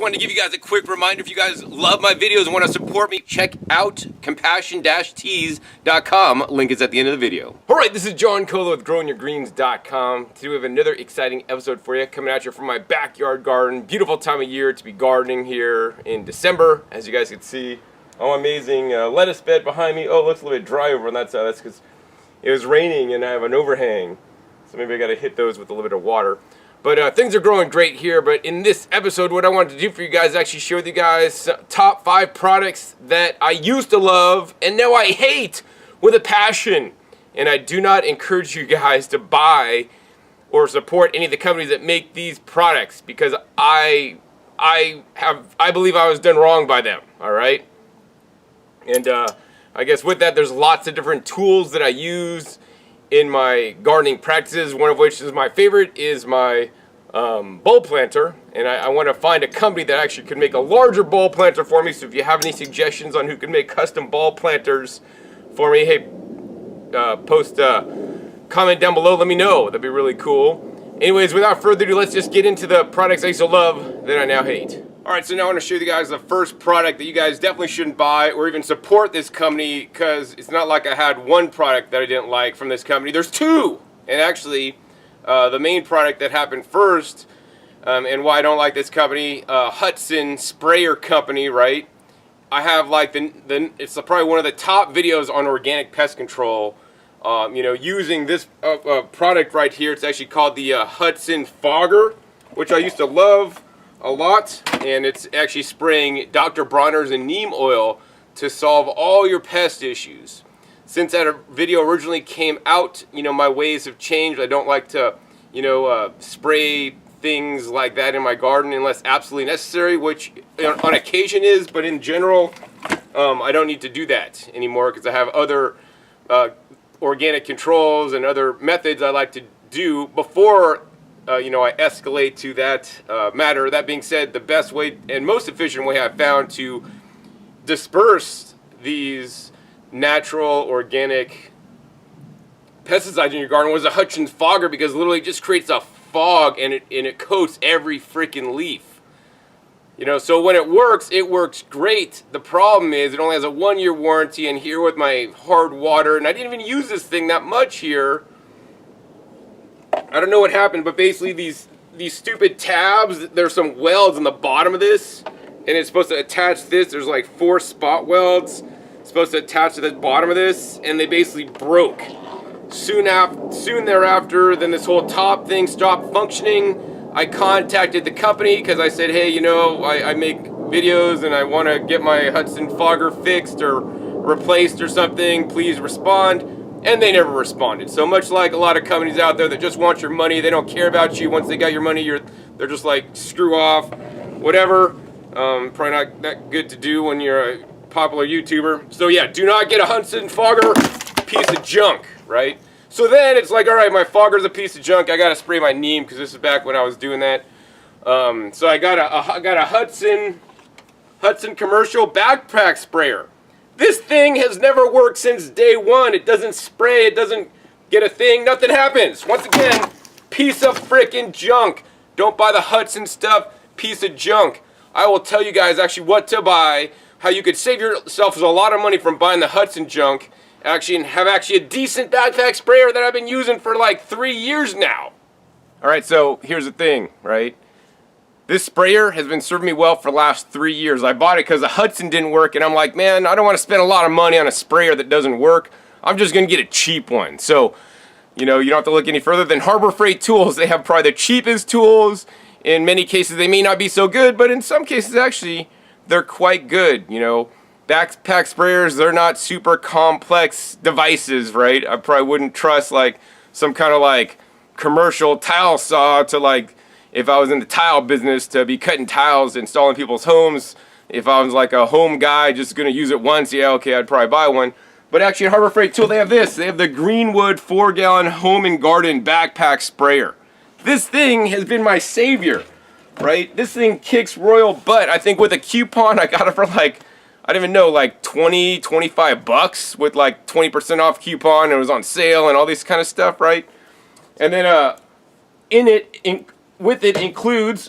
wanted to give you guys a quick reminder. If you guys love my videos and want to support me, check out compassion-tees.com. Link is at the end of the video. All right, this is John Colo with growingyourgreens.com. Today we have another exciting episode for you, coming at you from my backyard garden. Beautiful time of year to be gardening here in December, as you guys can see. Oh, amazing lettuce bed behind me. Oh, it looks a little bit dry over on that side. That's because it was raining and I have an overhang. So maybe I got to hit those with a little bit of water. But things are growing great here. But in this episode, what I wanted to do for you guys is actually share with you guys top 5 products that I used to love and now I hate with a passion. And I do not encourage you guys to buy or support any of the companies that make these products because I believe I was done wrong by them. All right. And I guess with that, there's lots of different tools that I use in my gardening practices, one of which is my favorite is my bulb planter, and I want to find a company that actually could make a larger bulb planter for me. So if you have any suggestions on who can make custom bulb planters for me, hey, post comment down below, let me know. That'd be really cool. Anyways, without further ado, let's just get into the products I used to love that I now hate. Alright, so now I want to show you guys the first product that you guys definitely shouldn't buy or even support this company, because it's not like I had one product that I didn't like from this company. There's 2! And actually, the main product that happened first, and why I don't like this company, Hudson Sprayer Company, right? I have like it's probably one of the top videos on organic pest control, using this product right here. It's actually called the Hudson Fogger, which I used to love a lot, and it's actually spraying Dr. Bronner's and neem oil to solve all your pest issues. Since that video originally came out, my ways have changed. I don't like to, spray things like that in my garden unless absolutely necessary, which on occasion is, but in general, I don't need to do that anymore because I have other organic controls and other methods I like to do before I escalate to that matter. That being said, the best way and most efficient way I've found to disperse these natural organic pesticides in your garden was a Hudson Fogger, because literally it just creates a fog and it coats every freaking leaf. So when it works great. The problem is it only has a 1-year warranty, and here with my hard water, and I didn't even use this thing that much here. I don't know what happened, but basically these stupid tabs, there's some welds on the bottom of this, and it's supposed to attach this. There's like 4 spot welds supposed to attach to the bottom of this, and they basically broke. Soon thereafter, then this whole top thing stopped functioning. I contacted the company because I said, hey, I make videos and I want to get my Hudson Fogger fixed or replaced or something. Please respond. And they never responded. So much like a lot of companies out there that just want your money, they don't care about you. Once they got your money, they're just like, screw off, whatever. Probably not that good to do when you're a popular YouTuber. So yeah, do not get a Hudson Fogger, piece of junk, right? So then it's like, all right, my fogger's a piece of junk. I gotta spray my neem because this is back when I was doing that. So I got a Hudson commercial backpack sprayer. This thing has never worked since day one. It doesn't spray, it doesn't get a thing, nothing happens. Once again, piece of frickin' junk. Don't buy the Hudson stuff, piece of junk. I will tell you guys actually what to buy, how you could save yourself a lot of money from buying the Hudson junk, and have a decent backpack sprayer that I've been using for like 3 years now. Alright, so here's the thing, right? This sprayer has been serving me well for the last 3 years. I bought it because the Hudson didn't work, and I'm like, man, I don't want to spend a lot of money on a sprayer that doesn't work. I'm just going to get a cheap one. So, you don't have to look any further than Harbor Freight Tools. They have probably the cheapest tools. In many cases, they may not be so good, but in some cases, actually, they're quite good. Backpack sprayers, they're not super complex devices, right? I probably wouldn't trust, like, some kind of, like, commercial tile saw to, like, if I was in the tile business, to be cutting tiles, installing people's homes. If I was like a home guy, just going to use it once, yeah, okay, I'd probably buy one. But actually at Harbor Freight Tool, they have this. They have the Greenwood 4-gallon home and garden backpack sprayer. This thing has been my savior, right? This thing kicks royal butt. I think with a coupon, I got it for like, I don't even know, like 20, 25 bucks with like 20% off coupon. And it was on sale and all this kind of stuff, right? And then with it includes,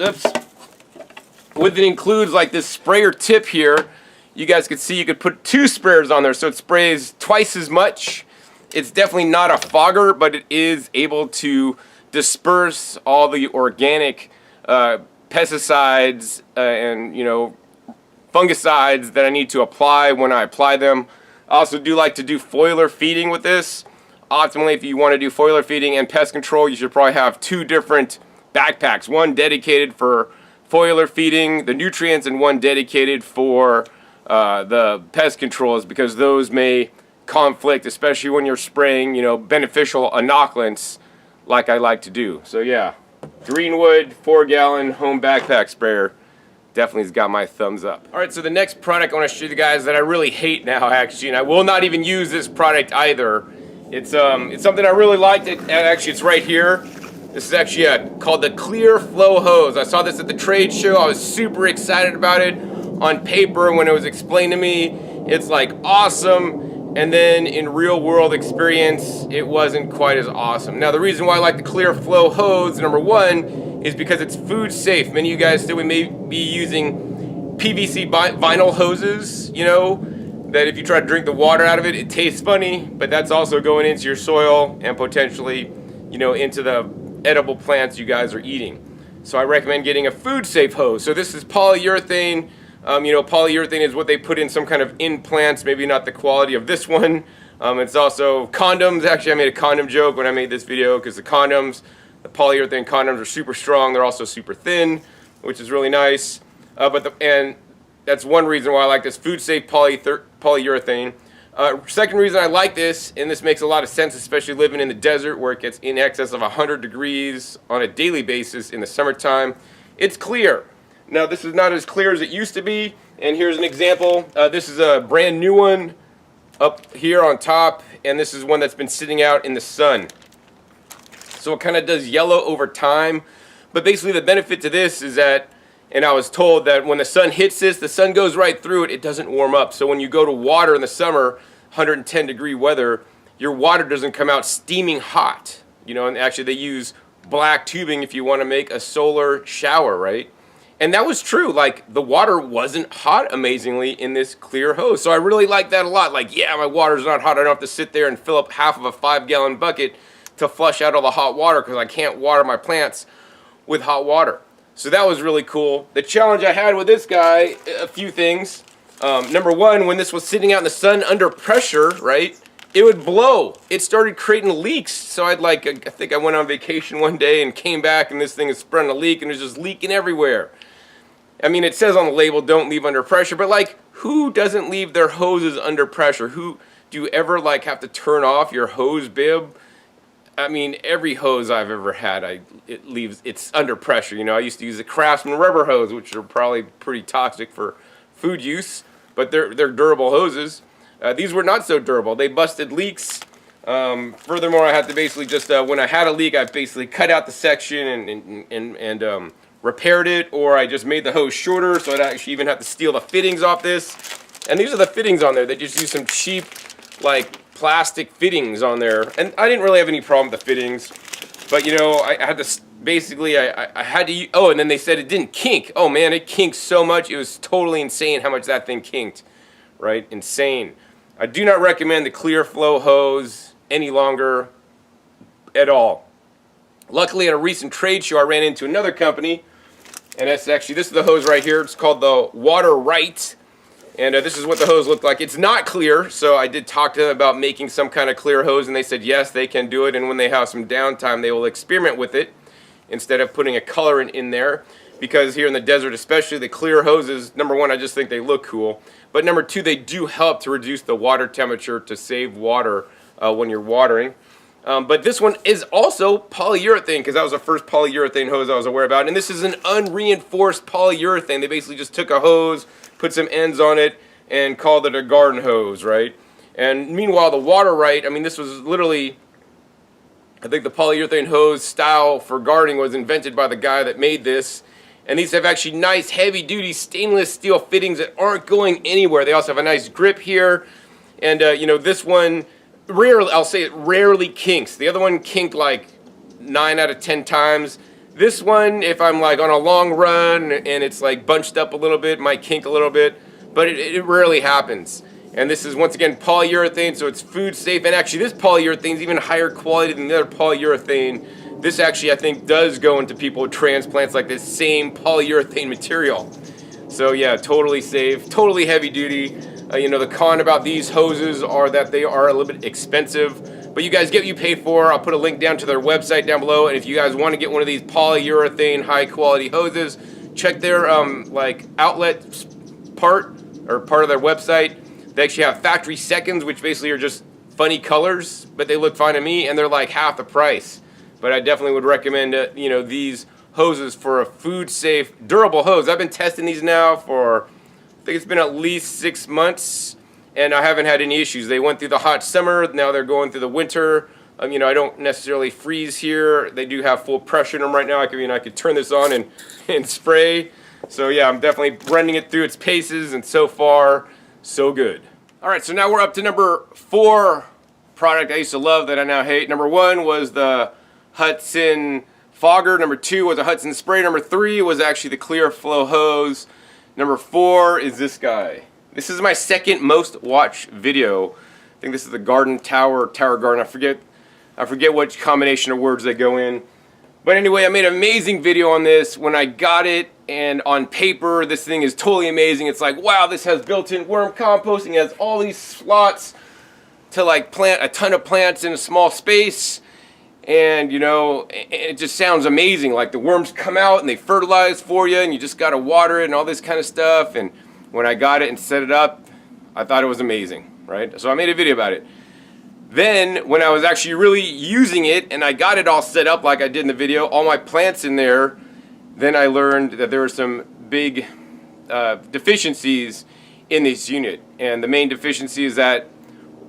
What it includes, like this sprayer tip here, you guys can see you could put 2 sprayers on there, so it sprays twice as much. It's definitely not a fogger, but it is able to disperse all the organic pesticides and, you know, fungicides that I need to apply when I apply them. I also do like to do foliar feeding with this. Optimally, if you want to do foliar feeding and pest control, you should probably have 2 different backpacks. One dedicated for foliar feeding, the nutrients, and one dedicated for the pest controls, because those may conflict, especially when you're spraying, you know, beneficial inoculants like I like to do. So yeah, Greenwood 4-gallon home backpack sprayer definitely has got my thumbs up. All right, so the next product I want to show you guys that I really hate now, actually, and I will not even use this product either. It's something I really liked. Actually, it's right here. This is actually called the Clear Flow Hose. I saw this at the trade show. I was super excited about it. On paper, when it was explained to me, it's like awesome. And then in real world experience, it wasn't quite as awesome. Now, the reason why I like the Clear Flow Hose, number one, is because it's food safe. Many of you guys still may be using PVC vinyl hoses, you know, that if you try to drink the water out of it, it tastes funny, but that's also going into your soil and potentially, you know, into the edible plants you guys are eating. So I recommend getting a food safe hose. So this is polyurethane. You know, polyurethane is what they put in some kind of implants, maybe not the quality of this one. It's also condoms. Actually, I made a condom joke when I made this video, because the polyurethane condoms are super strong. They're also super thin, which is really nice. And that's one reason why I like this food safe polyurethane. Second reason I like this, and this makes a lot of sense, especially living in the desert where it gets in excess of 100 degrees on a daily basis in the summertime, it's clear. Now, this is not as clear as it used to be, and here's an example. This is a brand new one up here on top, and this is one that's been sitting out in the sun. So it kind of does yellow over time, but basically the benefit to this is that, and I was told that when the sun hits this, the sun goes right through it, it doesn't warm up. So when you go to water in the summer, 110-degree weather, your water doesn't come out steaming hot. You know, and actually they use black tubing if you want to make a solar shower, right? And that was true. Like, the water wasn't hot amazingly in this clear hose. So I really like that a lot. Like, yeah, my water's not hot. I don't have to sit there and fill up half of a 5-gallon bucket to flush out all the hot water, because I can't water my plants with hot water. So that was really cool. The challenge I had with this guy, a few things. Number one, when this was sitting out in the sun under pressure, right, it would blow. It started creating leaks. So I think I went on vacation one day and came back, and this thing is spreading a leak, and it's just leaking everywhere. I mean, it says on the label, don't leave under pressure, but like, who doesn't leave their hoses under pressure? Who do you ever like have to turn off your hose bib? I mean, every hose I've ever had, it's under pressure. You know, I used to use a Craftsman rubber hose, which are probably pretty toxic for food use, but they're durable hoses. These were not so durable. They busted leaks. Furthermore, I had to basically just, when I had a leak, I basically cut out the section and repaired it, or I just made the hose shorter, so I'd actually even have to steal the fittings off this. And these are the fittings on there. They just use some cheap, like, plastic fittings on there. And I didn't really have any problem with the fittings, but, you know, I had to, basically, I had to, oh, and then they said it didn't kink. Oh, man, it kinked so much. It was totally insane how much that thing kinked, right? Insane. I do not recommend the Clear Flow hose any longer at all. Luckily, at a recent trade show, I ran into another company, and this is the hose right here. It's called the Water Right, and this is what the hose looked like. It's not clear, so I did talk to them about making some kind of clear hose, and they said yes, they can do it, and when they have some downtime, they will experiment with it instead of putting a colorant in there, because here in the desert especially, the clear hoses, number one, I just think they look cool, but number two, they do help to reduce the water temperature to save water when you're watering. But this one is also polyurethane, because that was the first polyurethane hose I was aware about. And this is an unreinforced polyurethane. They basically just took a hose, put some ends on it, and called it a garden hose, right? And meanwhile, the Water Right, I mean, this was literally, I think the polyurethane hose style for gardening was invented by the guy that made this. And these have actually nice, heavy-duty stainless steel fittings that aren't going anywhere. They also have a nice grip here. And, you know, this one, rarely, I'll say it rarely kinks. The other one kinked like 9 out of 10 times. This one, if I'm like on a long run and it's like bunched up a little bit, might kink a little bit, but it rarely happens. And this is once again polyurethane, so it's food safe. And actually this polyurethane is even higher quality than the other polyurethane. This actually I think does go into people with transplants, like this same polyurethane material. So yeah, totally safe, totally heavy duty. You know, the con about these hoses are that they are a little bit expensive, but you guys get what you pay for. I'll put a link down to their website down below, and if you guys want to get one of these polyurethane high quality hoses, check their like outlet part of their website. They actually have factory seconds, which basically are just funny colors, but they look fine to me, and they're like half the price. But I definitely would recommend you know, these hoses for a food safe, durable hose. I've been testing these now for, I think it's been at least 6 months, and I haven't had any issues. They went through the hot summer, now they're going through the winter. You know, I don't necessarily freeze here. They do have full pressure in them right now. I could turn this on and spray. So yeah, I'm definitely running it through its paces, and so far, so good. All right, so now we're up to number 4 product I used to love that I now hate. Number 1 was the Hudson Fogger. Number 2 was a Hudson Sprayer. Number 3 was actually the Clear Flow hose. Number 4 is this guy. This is my second most watched video. I think this is the Garden Tower Garden. I forget which combination of words they go in. But anyway, I made an amazing video on this when I got it, and on paper this thing is totally amazing. It's like, wow, this has built-in worm composting. It has all these slots to like plant a ton of plants in a small space. And you know, it just sounds amazing. Like the worms come out and they fertilize for you, and you just gotta water it and all this kind of stuff. And when I got it and set it up, I thought it was amazing, right? So I made a video about it. Then when I was actually really using it and I got it all set up like I did in the video, all my plants in there, then I learned that there were some big deficiencies in this unit. And the main deficiency is that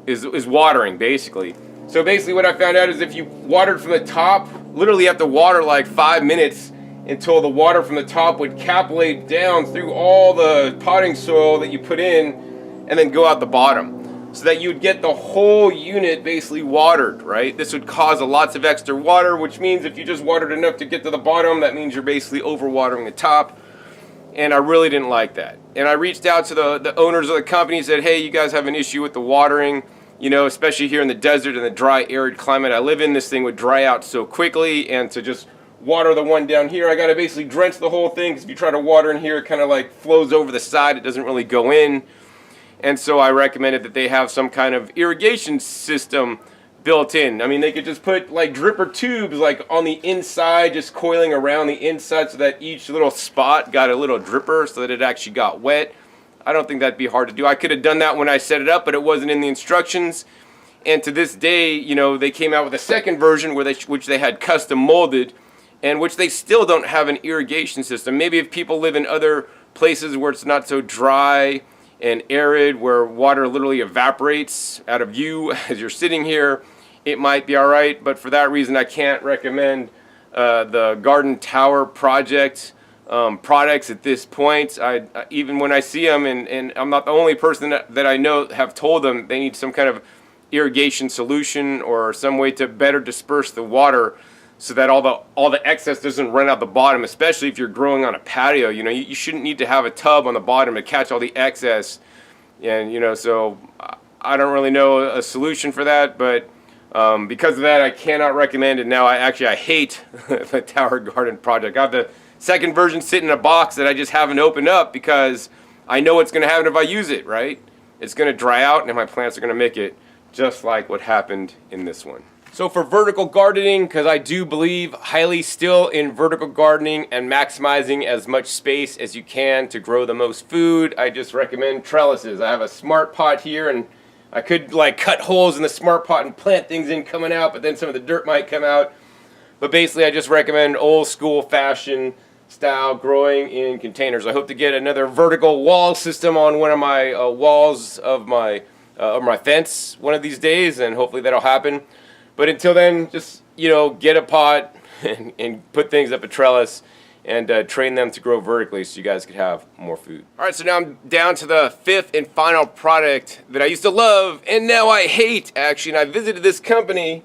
is watering, basically. So basically what I found out is if you watered from the top, literally you have to water like 5 minutes until the water from the top would capillate down through all the potting soil that you put in and then go out the bottom. So that you'd get the whole unit basically watered, right? This would cause lots of extra water, which means if you just watered enough to get to the bottom, that means you're basically overwatering the top. And I really didn't like that. And I reached out to the owners of the company and said, hey, you guys have an issue with the watering. You know, especially here in the desert and the dry, arid climate I live in, this thing would dry out so quickly, and to just water the one down here, I gotta basically drench the whole thing, because if you try to water in here, it kind of like flows over the side, it doesn't really go in. And so I recommended that they have some kind of irrigation system built in. I mean, they could just put like dripper tubes like on the inside, just coiling around the inside, so that each little spot got a little dripper so that it actually got wet. I don't think that'd be hard to do. I could have done that when I set it up, but it wasn't in the instructions. And to this day, you know, they came out with a second version which they had custom molded, and which they still don't have an irrigation system. Maybe if people live in other places where it's not so dry and arid, where water literally evaporates out of you as you're sitting here, it might be all right. But for that reason, I can't recommend the Garden Tower project products at this point. Even when I see them, and I'm not the only person that I know have told them they need some kind of irrigation solution or some way to better disperse the water so that all the excess doesn't run out the bottom, especially if you're growing on a patio. You know, you shouldn't need to have a tub on the bottom to catch all the excess. And you know, so I don't really know a solution for that, but because of that, I cannot recommend it. Now I hate the Tower Garden project. I have the second version sitting in a box that I just haven't opened up, because I know what's going to happen if I use it, right? It's going to dry out and my plants are going to make it, just like what happened in this one. So for vertical gardening, because I do believe highly still in vertical gardening and maximizing as much space as you can to grow the most food, I just recommend trellises. I have a smart pot here, and I could like cut holes in the smart pot and plant things in coming out, but then some of the dirt might come out. But basically I just recommend old school fashion style growing in containers. I hope to get another vertical wall system on one of my walls of my fence one of these days, and hopefully that'll happen. But until then, just, you know, get a pot and put things up a trellis and train them to grow vertically so you guys could have more food. All right, so now I'm down to the 5th and final product that I used to love and now I hate, actually. And I visited this company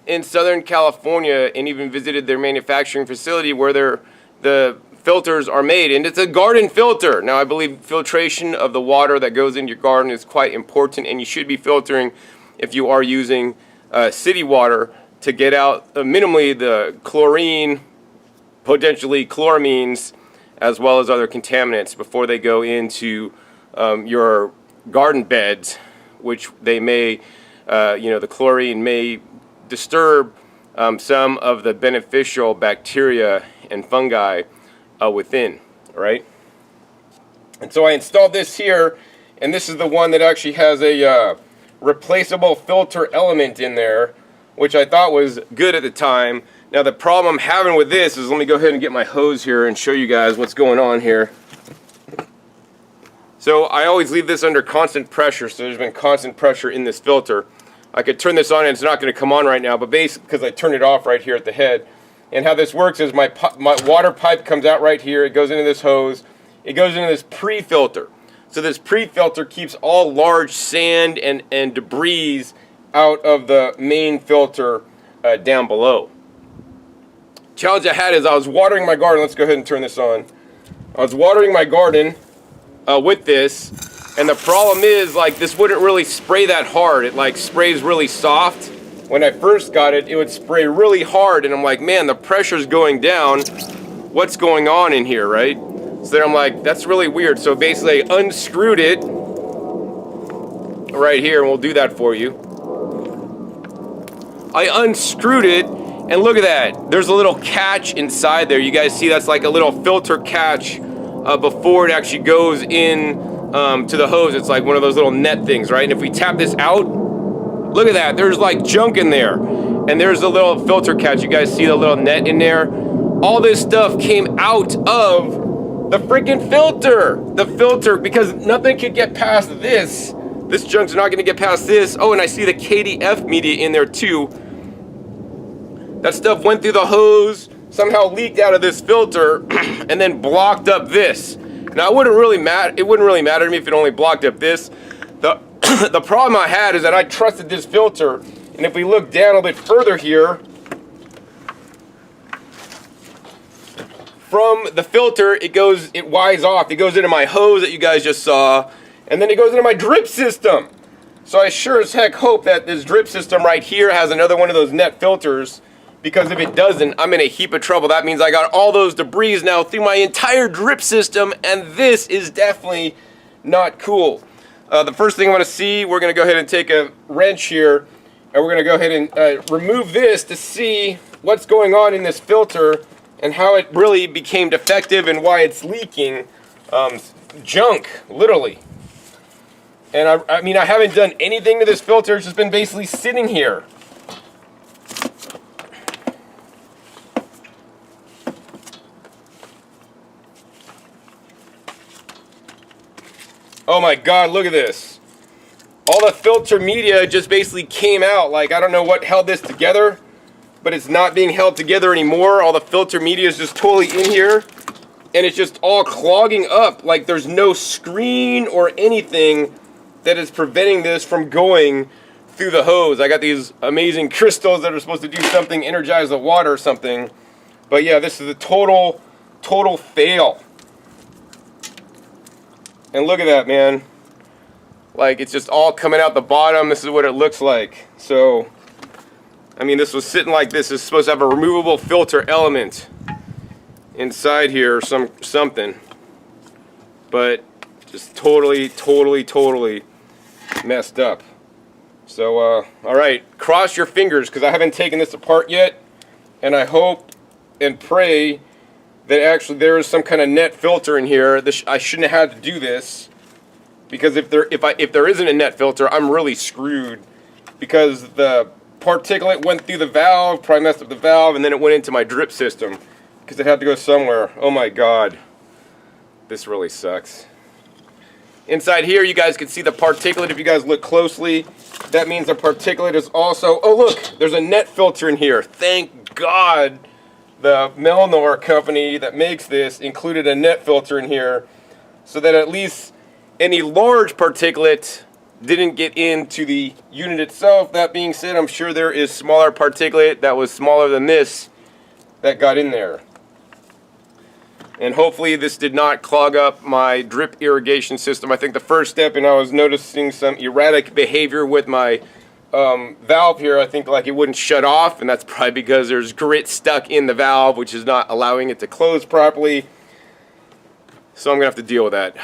in Southern California and even visited their manufacturing facility where the filters are made, and it's a garden filter. Now, I believe filtration of the water that goes into your garden is quite important, and you should be filtering if you are using city water to get out minimally the chlorine, potentially chloramines, as well as other contaminants before they go into your garden beds, which they may, the chlorine may disturb some of the beneficial bacteria and fungi within, right? And so I installed this here, and this is the one that actually has a replaceable filter element in there, which I thought was good at the time. Now the problem I'm having with this is, let me go ahead and get my hose here and show you guys what's going on here. So I always leave this under constant pressure, so there's been constant pressure in this filter. I could turn this on and it's not going to come on right now, but basically because I turned it off right here at the head. And how this works is my water pipe comes out right here, it goes into this hose, it goes into this pre-filter. So this pre-filter keeps all large sand and debris out of the main filter down below. Challenge I had is I was watering my garden. Let's go ahead and turn this on. I was watering my garden with this, and the problem is, like, this wouldn't really spray that hard. It like sprays really soft. When I first got it, it would spray really hard, and I'm like, man, the pressure's going down. What's going on in here, right? So then I'm like, that's really weird. So basically I unscrewed it right here, and we'll do that for you. I unscrewed it, and look at that. There's a little catch inside there. You guys see that's like a little filter catch before it actually goes in to the hose. It's like one of those little net things, right? And if we tap this out, look at that. There's like junk in there. And there's a little filter catch. You guys see the little net in there? All this stuff came out of the freaking filter. The filter, because nothing could get past this. This junk's not gonna get past this. Oh, and I see the KDF media in there too. That stuff went through the hose, somehow leaked out of this filter, and then blocked up this. Now, it wouldn't really matter to me if it only blocked up this. The problem I had is that I trusted this filter, and if we look down a bit further here, from the filter, it wires off. It goes into my hose that you guys just saw, and then it goes into my drip system. So I sure as heck hope that this drip system right here has another one of those net filters, because if it doesn't, I'm in a heap of trouble. That means I got all those debris now through my entire drip system, and this is definitely not cool. The first thing I want to see, we're going to go ahead and take a wrench here, and we're going to go ahead and remove this to see what's going on in this filter and how it really became defective and why it's leaking junk, literally. And I mean, I haven't done anything to this filter. It's just been basically sitting here. Oh my God, look at this. All the filter media just basically came out. Like, I don't know what held this together, but it's not being held together anymore. All the filter media is just totally in here, and it's just all clogging up. Like, there's no screen or anything that is preventing this from going through the hose. I got these amazing crystals that are supposed to do something, energize the water or something. But yeah, this is a total fail. And look at that, man. Like, it's just all coming out the bottom. This is what it looks like. So, I mean, this was sitting like this. It's supposed to have a removable filter element inside here or something. But just totally messed up. So, all right, cross your fingers, because I haven't taken this apart yet. And I hope and pray that actually there is some kind of net filter in here. I shouldn't have had to do this, because if there isn't a net filter, I'm really screwed, because the particulate went through the valve, probably messed up the valve, and then it went into my drip system because it had to go somewhere. Oh my God, this really sucks. Inside here, you guys can see the particulate. If you guys look closely, that means the particulate is also, oh look, there's a net filter in here. Thank God the Melnor company that makes this included a net filter in here, so that at least any large particulate didn't get into the unit itself. That being said, I'm sure there is smaller particulate that was smaller than this that got in there. And hopefully this did not clog up my drip irrigation system. I think the first step, and I was noticing some erratic behavior with my valve here. I think like it wouldn't shut off, and that's probably because there's grit stuck in the valve, which is not allowing it to close properly. So I'm gonna have to deal with that.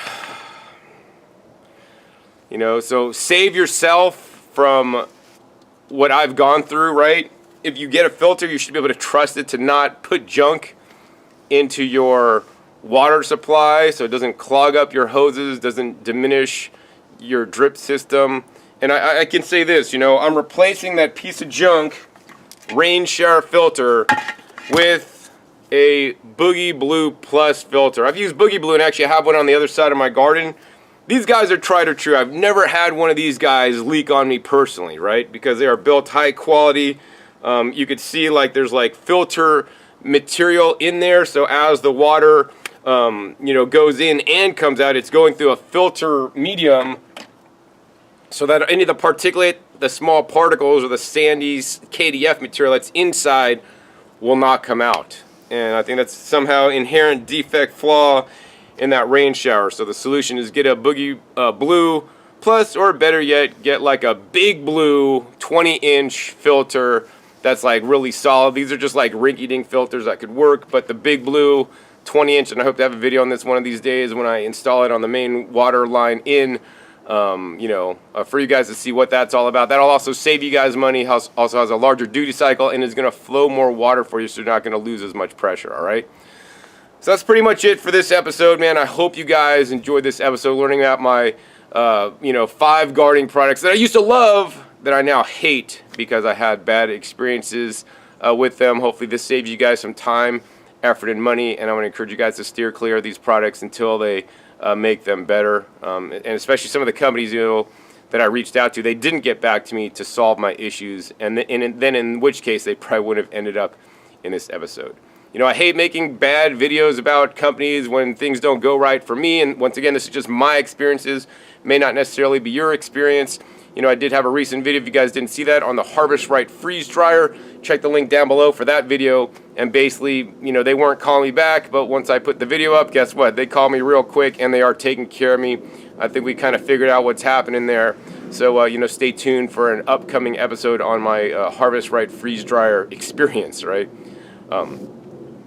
You know, so save yourself from what I've gone through, right? If you get a filter, you should be able to trust it to not put junk into your water supply so it doesn't clog up your hoses, doesn't diminish your drip system. And I can say this, you know, I'm replacing that piece of junk rain shower filter with a Boogie Blue Plus filter. I've used Boogie Blue, and actually I have one on the other side of my garden. These guys are tried or true. I've never had one of these guys leak on me personally, right? Because they are built high quality. You could see like there's like filter material in there, so as the water you know, goes in and comes out, it's going through a filter medium so that any of the particulate, the small particles, or the sandy KDF material that's inside will not come out. And I think that's somehow inherent defect flaw in that rain shower. So the solution is get a Boogie Blue Plus, or better yet, get like a Big Blue 20-inch filter that's like really solid. These are just like rinky-dink filters that could work, but the Big Blue 20-inch, and I hope to have a video on this one of these days when I install it on the main water line in, you know, for you guys to see what that's all about. That'll also save you guys money, also has a larger duty cycle, and is going to flow more water for you, so you're not going to lose as much pressure, all right? So that's pretty much it for this episode, man. I hope you guys enjoyed this episode, learning about my, you know, 5 gardening products that I used to love that I now hate because I had bad experiences with them. Hopefully this saves you guys some time, effort, and money, and I want to encourage you guys to steer clear of these products until they make them better. And especially some of the companies, you know, that I reached out to, they didn't get back to me to solve my issues, and then in which case they probably would have ended up in this episode. You know, I hate making bad videos about companies when things don't go right for me, and once again, this is just my experiences, may not necessarily be your experience. You know, I did have a recent video, if you guys didn't see that, on the Harvest Right freeze dryer. Check the link down below for that video, and basically, you know, they weren't calling me back, but once I put the video up, guess what? They called me real quick, and they are taking care of me. I think we kind of figured out what's happening there. So, you know, stay tuned for an upcoming episode on my Harvest Right freeze dryer experience, right?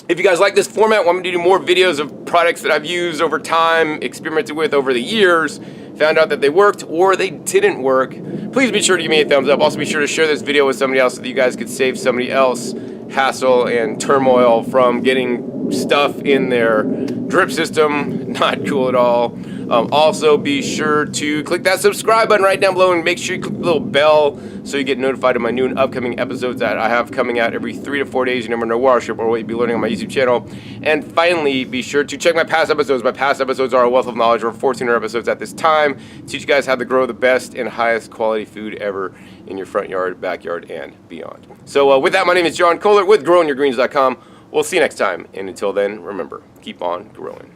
If you guys like this format, want me to do more videos of products that I've used over time, experimented with over the years, found out that they worked or they didn't work, please be sure to give me a thumbs up. Also be sure to share this video with somebody else so that you guys could save somebody else hassle and turmoil from getting stuff in their drip system. Not cool at all. Also be sure to click that subscribe button right down below, and make sure you click the little bell so you get notified of my new and upcoming episodes that I have coming out every 3 to 4 days. You never know where I'll ship or what you'll be learning on my YouTube channel. And finally, be sure to check my past episodes. My past episodes are a wealth of knowledge. Over 1,400 episodes at this time. Teach you guys how to grow the best and highest quality food ever in your front yard, backyard, and beyond. So with that, my name is John Kohler with GrowingYourGreens.com. We'll see you next time. And until then, remember, keep on growing.